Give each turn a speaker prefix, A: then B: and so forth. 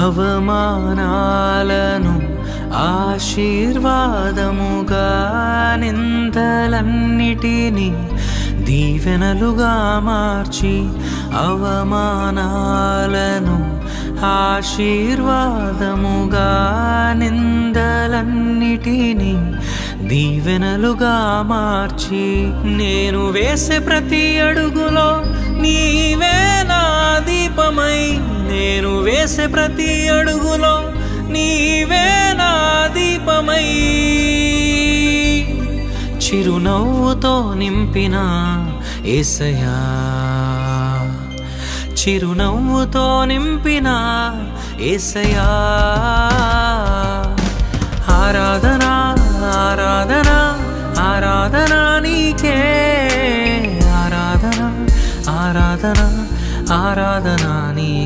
A: అవమానాలను ఆశీర్వాదముగా, నిందలన్నిటినీ దీవెనలుగా మార్చి, అవమానాలను ఆశీర్వాదముగా, నిందలన్నిటినీ దీవెనలుగా మార్చి, నేను వేసే ప్రతి అడుగులో నీవే నా దీపమై, నేను వేసే ప్రతి అడుగులో నీవే నా దీపమై, చిరునవ్వుతో నింపిన యేసయ్యా, చిరునవ్వుతో నింపిన యేసయ్యా. ఆరాధన ఆరాధన ఆరాధన నీకే, ఆరాధన ఆరాధన ఆరాధన నీ